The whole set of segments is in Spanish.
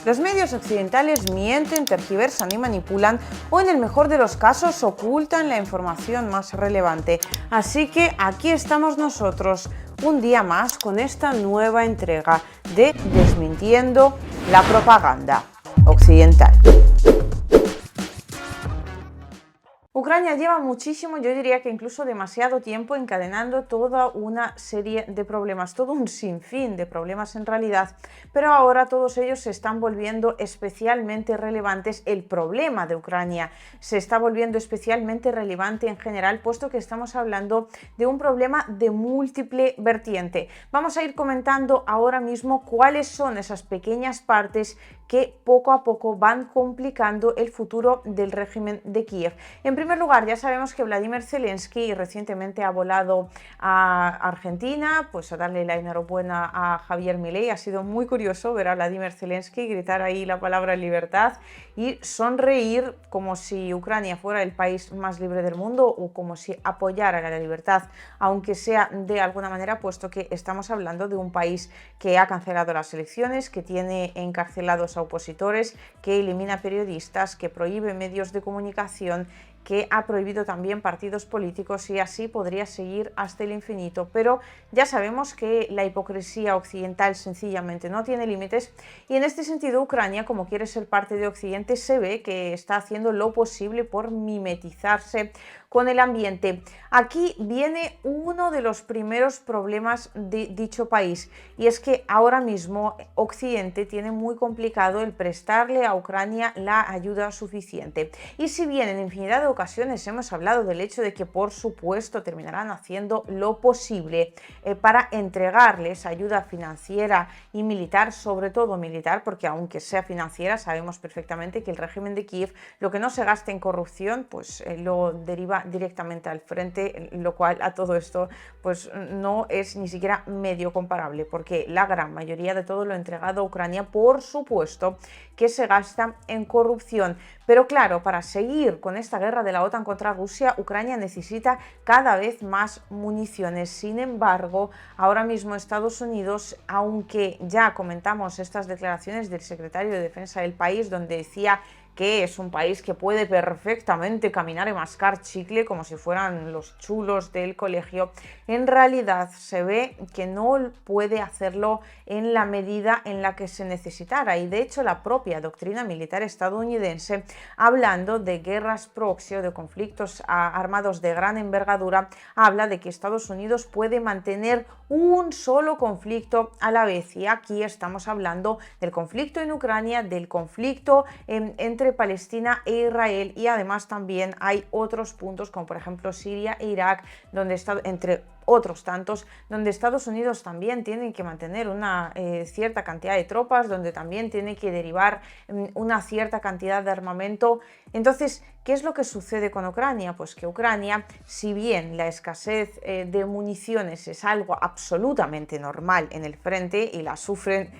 Los medios occidentales mienten, tergiversan y manipulan, o en el mejor de los casos ocultan la información más relevante. Así que aquí estamos nosotros, un día más, con esta nueva entrega de Desmintiendo la propaganda occidental. Ucrania lleva muchísimo, yo diría que incluso demasiado tiempo, encadenando toda una serie de problemas, todo un sinfín de problemas en realidad, pero ahora todos ellos se están volviendo especialmente relevantes. El problema de Ucrania se está volviendo especialmente relevante en general, puesto que estamos hablando de un problema de múltiple vertiente. Vamos a ir comentando ahora mismo cuáles son esas pequeñas partes que poco a poco van complicando el futuro del régimen de Kiev. En primer lugar, ya sabemos que Vladimir Zelensky recientemente ha volado a Argentina, pues a darle la enhorabuena a Javier Milei. Ha sido muy curioso ver a Vladimir Zelensky gritar ahí la palabra libertad y sonreír como si Ucrania fuera el país más libre del mundo o como si apoyara la libertad, aunque sea de alguna manera, puesto que estamos hablando de un país que ha cancelado las elecciones, que tiene encarcelados a opositores, que elimina periodistas, que prohíbe medios de comunicación, que ha prohibido también partidos políticos, y así podría seguir hasta el infinito. Pero ya sabemos que la hipocresía occidental sencillamente no tiene límites, y en este sentido Ucrania, como quiere ser parte de Occidente, se ve que está haciendo lo posible por mimetizarse con el ambiente. Aquí viene uno de los primeros problemas de dicho país, y es que ahora mismo Occidente tiene muy complicado el prestarle a Ucrania la ayuda suficiente. Y si bien en infinidad de ocasiones hemos hablado del hecho de que por supuesto terminarán haciendo lo posible para entregarles ayuda financiera y militar, sobre todo militar, porque aunque sea financiera sabemos perfectamente que el régimen de Kiev lo que no se gaste en corrupción pues lo deriva directamente al frente, lo cual a todo esto pues no es ni siquiera medio comparable, porque la gran mayoría de todo lo entregado a Ucrania por supuesto que se gasta en corrupción. Pero claro, para seguir con esta guerra de la OTAN contra Rusia, Ucrania necesita cada vez más municiones. Sin embargo, ahora mismo Estados Unidos, aunque ya comentamos estas declaraciones del secretario de Defensa del país, donde decía que es un país que puede perfectamente caminar y mascar chicle como si fueran los chulos del colegio, en realidad se ve que no puede hacerlo en la medida en la que se necesitara. Y de hecho la propia doctrina militar estadounidense, hablando de guerras proxy o de conflictos armados de gran envergadura, habla de que Estados Unidos puede mantener un solo conflicto a la vez. Y aquí estamos hablando del conflicto en Ucrania, del conflicto entre Palestina e Israel, y además también hay otros puntos como por ejemplo Siria e Irak, donde entre otros tantos, donde Estados Unidos también tiene que mantener una cierta cantidad de tropas, donde también tiene que derivar una cierta cantidad de armamento. Entonces, ¿qué es lo que sucede con Ucrania? Pues que Ucrania, si bien la escasez de municiones es algo absolutamente normal en el frente y la sufren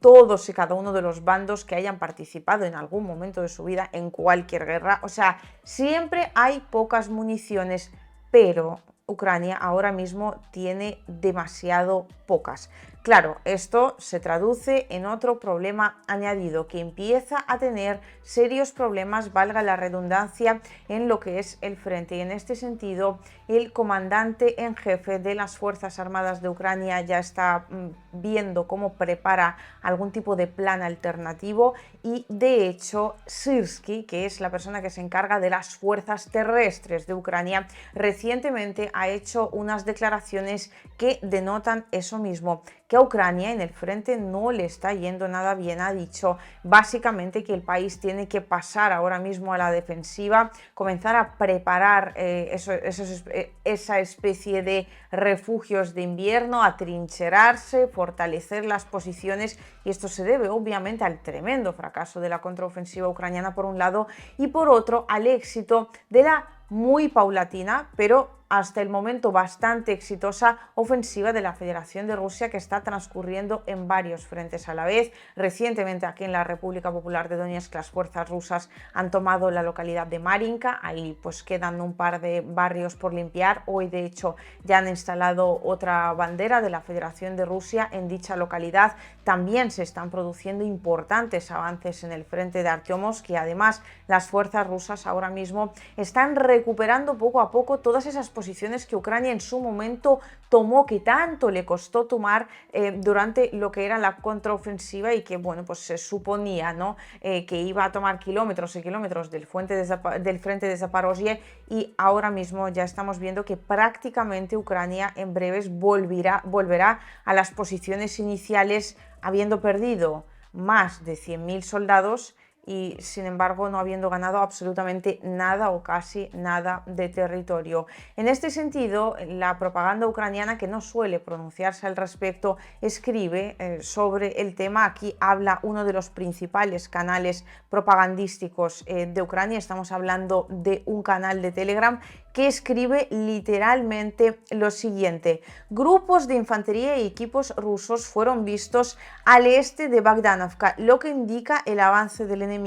todos y cada uno de los bandos que hayan participado en algún momento de su vida en cualquier guerra, o sea, siempre hay pocas municiones, pero Ucrania ahora mismo tiene demasiado pocas. Claro, esto se traduce en otro problema añadido, que empieza a tener serios problemas, valga la redundancia, en lo que es el frente. Y en este sentido, el comandante en jefe de las Fuerzas Armadas de Ucrania ya está viendo cómo prepara algún tipo de plan alternativo, y de hecho Syrskyi, que es la persona que se encarga de las fuerzas terrestres de Ucrania, recientemente ha hecho unas declaraciones que denotan eso mismo, que a Ucrania en el frente no le está yendo nada bien. Ha dicho básicamente que el país tiene que pasar ahora mismo a la defensiva, comenzar a preparar esa especie de refugios de invierno, atrincherarse, fortalecer las posiciones, y esto se debe obviamente al tremendo fracaso de la contraofensiva ucraniana por un lado, y por otro al éxito de la muy paulatina pero hasta el momento bastante exitosa ofensiva de la Federación de Rusia, que está transcurriendo en varios frentes a la vez. Recientemente aquí en la República Popular de Donetsk las fuerzas rusas han tomado la localidad de Marinka, ahí pues quedan un par de barrios por limpiar. Hoy de hecho ya han instalado otra bandera de la Federación de Rusia en dicha localidad. También se están produciendo importantes avances en el frente de Artyomovsk y además las fuerzas rusas ahora mismo están recuperando poco a poco todas esas posiciones que Ucrania en su momento tomó, que tanto le costó tomar durante lo que era la contraofensiva y que bueno, pues se suponía, ¿no? Que iba a tomar kilómetros y kilómetros del frente de Zaporozhye, y ahora mismo ya estamos viendo que prácticamente Ucrania en breves volverá a las posiciones iniciales, habiendo perdido más de 100.000 soldados y sin embargo no habiendo ganado absolutamente nada o casi nada de territorio. En este sentido, la propaganda ucraniana, que no suele pronunciarse al respecto, escribe sobre el tema. Aquí habla uno de los principales canales propagandísticos de Ucrania. Estamos hablando de un canal de Telegram que escribe literalmente lo siguiente: grupos de infantería y equipos rusos fueron vistos al este de Bogdanovka, lo que indica el avance del enemigo.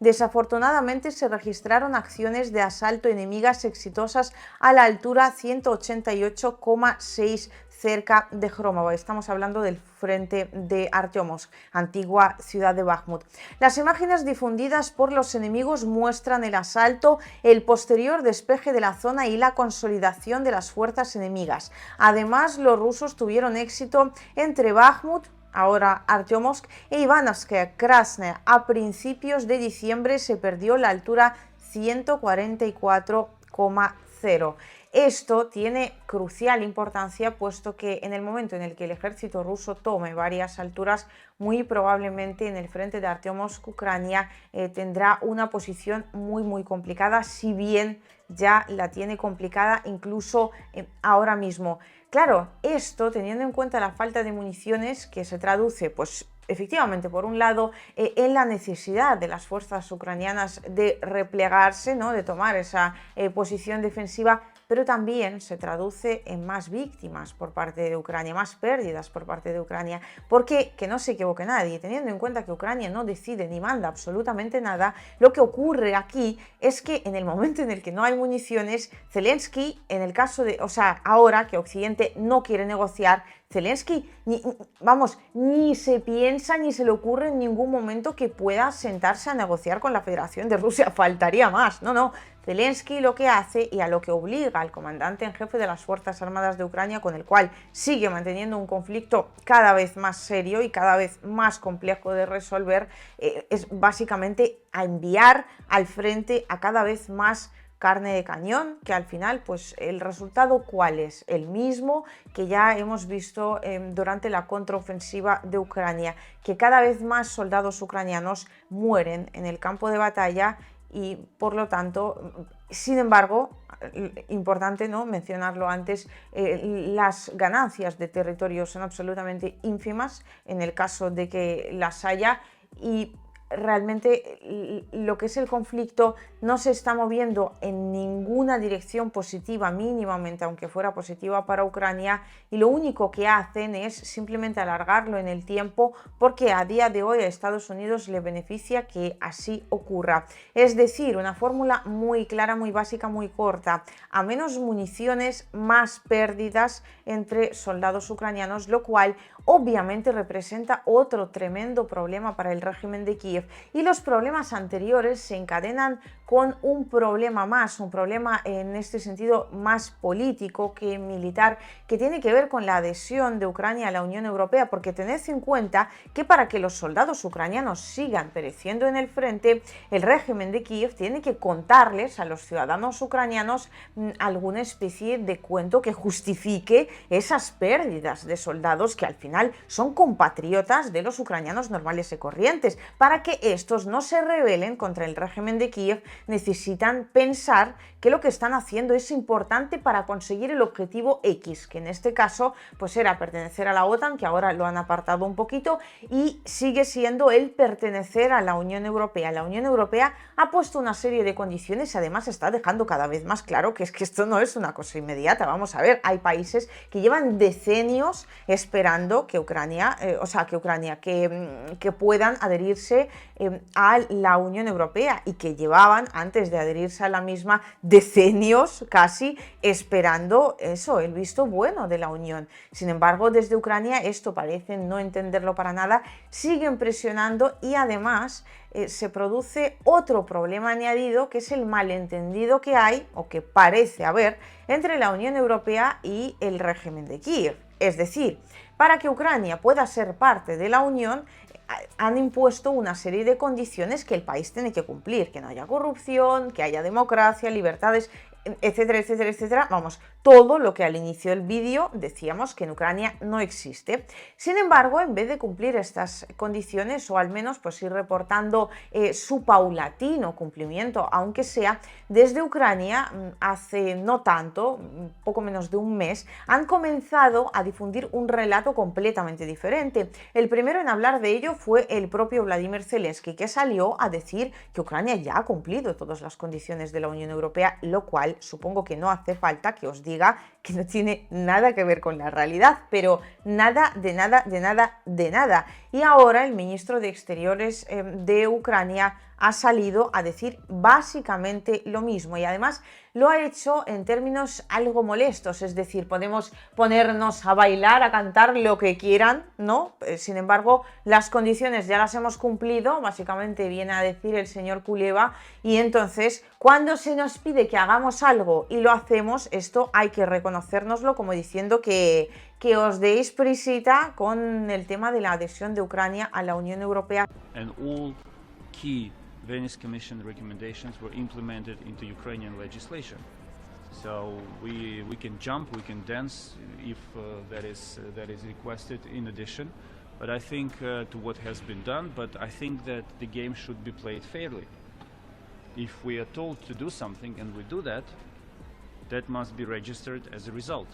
Desafortunadamente se registraron acciones de asalto enemigas exitosas a la altura 188,6 cerca de Khromovo. Estamos hablando del frente de Artyomovsk, antigua ciudad de Bakhmut. Las imágenes difundidas por los enemigos muestran el asalto, el posterior despeje de la zona y la consolidación de las fuerzas enemigas. Además, los rusos tuvieron éxito entre Bakhmut, ahora Artyomovsk, e Ivanovskaya Krasnaya. A principios de diciembre se perdió la altura 144,0. Esto tiene crucial importancia, puesto que en el momento en el que el ejército ruso tome varias alturas, muy probablemente en el frente de Artyomovsk, Ucrania tendrá una posición muy complicada, si bien ya la tiene complicada incluso ahora mismo. Claro, esto teniendo en cuenta la falta de municiones, que se traduce pues efectivamente, por un lado, en la necesidad de las fuerzas ucranianas de replegarse, ¿no? De tomar esa posición defensiva, pero también se traduce en más víctimas por parte de Ucrania, más pérdidas por parte de Ucrania, porque, que no se equivoque nadie, teniendo en cuenta que Ucrania no decide ni manda absolutamente nada, lo que ocurre aquí es que en el momento en el que no hay municiones, Zelensky, en el caso de, o sea, ahora que Occidente no quiere negociar, Zelensky, ni se piensa ni se le ocurre en ningún momento que pueda sentarse a negociar con la Federación de Rusia, faltaría más, no. Zelensky lo que hace y a lo que obliga al comandante en jefe de las Fuerzas Armadas de Ucrania, con el cual sigue manteniendo un conflicto cada vez más serio y cada vez más complejo de resolver, es básicamente a enviar al frente a cada vez más carne de cañón, que al final pues el resultado ¿cuál es? El mismo que ya hemos visto durante la contraofensiva de Ucrania, que cada vez más soldados ucranianos mueren en el campo de batalla y por lo tanto, sin embargo, importante no mencionarlo antes, las ganancias de territorio son absolutamente ínfimas en el caso de que las haya, y realmente lo que es el conflicto no se está moviendo en ninguna dirección positiva, mínimamente, aunque fuera positiva para Ucrania, y lo único que hacen es simplemente alargarlo en el tiempo, porque a día de hoy a Estados Unidos le beneficia que así ocurra. Es decir, una fórmula muy clara, muy básica, muy corta: a menos municiones, más pérdidas entre soldados ucranianos, lo cual obviamente representa otro tremendo problema para el régimen de Kiev. Y los problemas anteriores se encadenan con un problema más, un problema en este sentido más político que militar, que tiene que ver con la adhesión de Ucrania a la Unión Europea, porque tened en cuenta que para que los soldados ucranianos sigan pereciendo en el frente, el régimen de Kiev tiene que contarles a los ciudadanos ucranianos alguna especie de cuento que justifique esas pérdidas de soldados que al final son compatriotas de los ucranianos normales y corrientes, para que estos no se rebelen contra el régimen de Kiev, necesitan pensar que lo que están haciendo es importante para conseguir el objetivo X, que en este caso pues era pertenecer a la OTAN, que ahora lo han apartado un poquito, y sigue siendo el pertenecer a la Unión Europea. La Unión Europea ha puesto una serie de condiciones y además está dejando cada vez más claro que es que esto no es una cosa inmediata. Vamos a ver, hay países que llevan decenios esperando que Ucrania, que puedan adherirse a la Unión Europea y que llevaban, antes de adherirse a la misma, decenios casi esperando eso, el visto bueno de la Unión. Sin embargo, desde Ucrania esto parece no entenderlo para nada, siguen presionando y además se produce otro problema añadido, que es el malentendido que hay, o que parece haber, entre la Unión Europea y el régimen de Kiev. Es decir, para que Ucrania pueda ser parte de la Unión, han impuesto una serie de condiciones que el país tiene que cumplir, que no haya corrupción, que haya democracia, libertades, etcétera, etcétera, etcétera. Vamos, todo lo que al inicio del vídeo decíamos que en Ucrania no existe. Sin embargo, en vez de cumplir estas condiciones, o al menos pues ir reportando su paulatino cumplimiento, aunque sea, desde Ucrania hace no tanto, poco menos de un mes, han comenzado a difundir un relato completamente diferente. El primero en hablar de ello fue el propio Vladimir Zelensky, que salió a decir que Ucrania ya ha cumplido todas las condiciones de la Unión Europea, lo cual supongo que no hace falta que os diga que no tiene nada que ver con la realidad, pero nada, de nada, de nada, de nada. Y ahora el ministro de Exteriores de Ucrania ha salido a decir básicamente lo mismo, y además lo ha hecho en términos algo molestos, es decir, podemos ponernos a bailar, a cantar lo que quieran, ¿no? Sin embargo, las condiciones ya las hemos cumplido, básicamente viene a decir el señor Kuleva, y entonces cuando se nos pide que hagamos algo y lo hacemos, esto hay que reconocérnoslo como diciendo que os deis prisita con el tema de la adhesión de Ucrania a la Unión Europea. Venice Commission recommendations were implemented into Ukrainian legislation. So we can jump, we can dance if that is requested in addition. But I think to what has been done, but I think that the game should be played fairly. If we are told to do something and we do that, that must be registered as a result.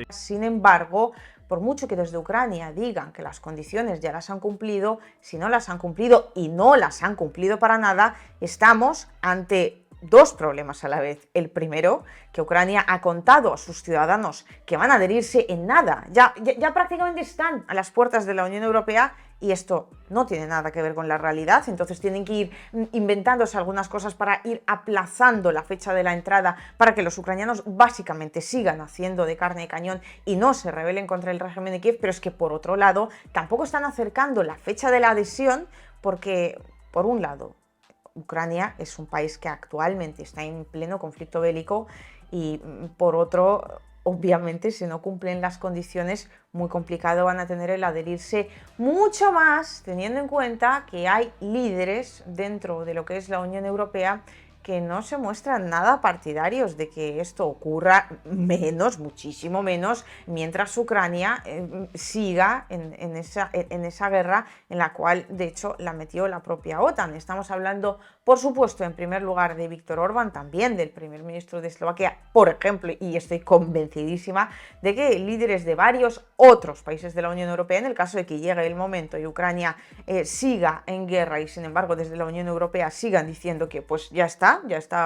Sin embargo, por mucho que desde Ucrania digan que las condiciones ya las han cumplido, si no las han cumplido y no las han cumplido para nada, estamos ante dos problemas a la vez. El primero, que Ucrania ha contado a sus ciudadanos que van a adherirse en nada, ya prácticamente están a las puertas de la Unión Europea, y esto no tiene nada que ver con la realidad, entonces tienen que ir inventándose algunas cosas para ir aplazando la fecha de la entrada para que los ucranianos básicamente sigan haciendo de carne de cañón y no se rebelen contra el régimen de Kiev. Pero es que por otro lado tampoco están acercando la fecha de la adhesión porque, por un lado, Ucrania es un país que actualmente está en pleno conflicto bélico y, por otro, obviamente, si no cumplen las condiciones, muy complicado van a tener el adherirse, mucho más teniendo en cuenta que hay líderes dentro de lo que es la Unión Europea que no se muestran nada partidarios de que esto ocurra, menos, muchísimo menos, mientras Ucrania siga en esa guerra en la cual, de hecho, la metió la propia OTAN. Estamos hablando, por supuesto, en primer lugar de Viktor Orbán, también del primer ministro de Eslovaquia, por ejemplo, y estoy convencidísima de que líderes de varios otros países de la Unión Europea, en el caso de que llegue el momento y Ucrania siga en guerra y, sin embargo, desde la Unión Europea sigan diciendo que pues ya está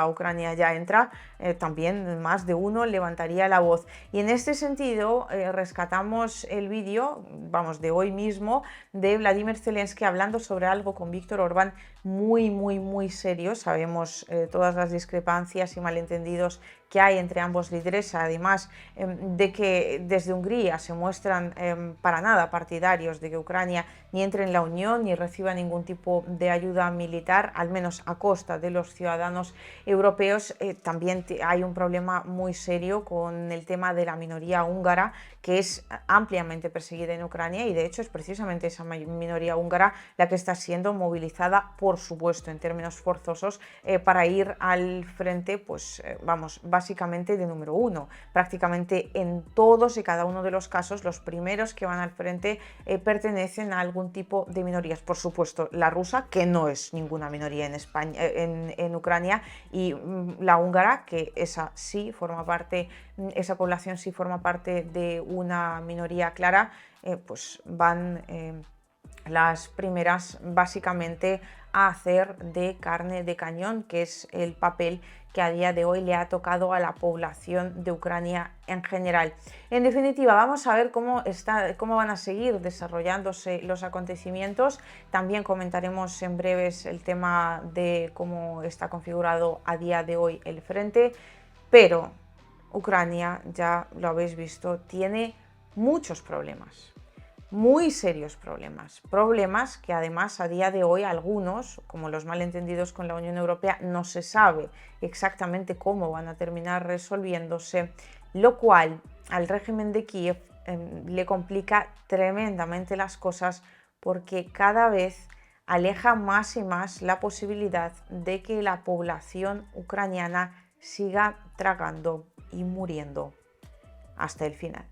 Ucrania, ya entra, también más de uno levantaría la voz. Y en este sentido rescatamos el vídeo, vamos, de hoy mismo, de Vladimir Zelensky hablando sobre algo con Viktor Orbán muy serio. Sabemos todas las discrepancias y malentendidos que hay entre ambos líderes, además de que desde Hungría se muestran para nada partidarios de que Ucrania ni entre en la Unión ni reciba ningún tipo de ayuda militar, al menos a costa de los ciudadanos europeos. También hay un problema muy serio con el tema de la minoría húngara, que es ampliamente perseguida en Ucrania, y de hecho es precisamente esa minoría húngara la que está siendo movilizada, por supuesto, en términos forzosos, para ir al frente, pues vamos, básicamente de número uno. Prácticamente en todos y cada uno de los casos, los primeros que van al frente pertenecen a algún tipo de minorías. Por supuesto, la rusa, que no es ninguna minoría en España, en Ucrania, y la húngara, que esa sí forma parte, esa población sí forma parte de una minoría clara, pues van las primeras básicamente a hacer de carne de cañón, que es el papel que a día de hoy le ha tocado a la población de Ucrania en general. En definitiva, vamos a ver cómo van a seguir desarrollándose los acontecimientos. También comentaremos en breves el tema de cómo está configurado a día de hoy el frente, pero Ucrania, ya lo habéis visto, tiene muchos problemas. Muy serios problemas que además a día de hoy algunos, como los malentendidos con la Unión Europea, no se sabe exactamente cómo van a terminar resolviéndose, lo cual al régimen de Kiev le complica tremendamente las cosas porque cada vez aleja más y más la posibilidad de que la población ucraniana siga tragando y muriendo hasta el final.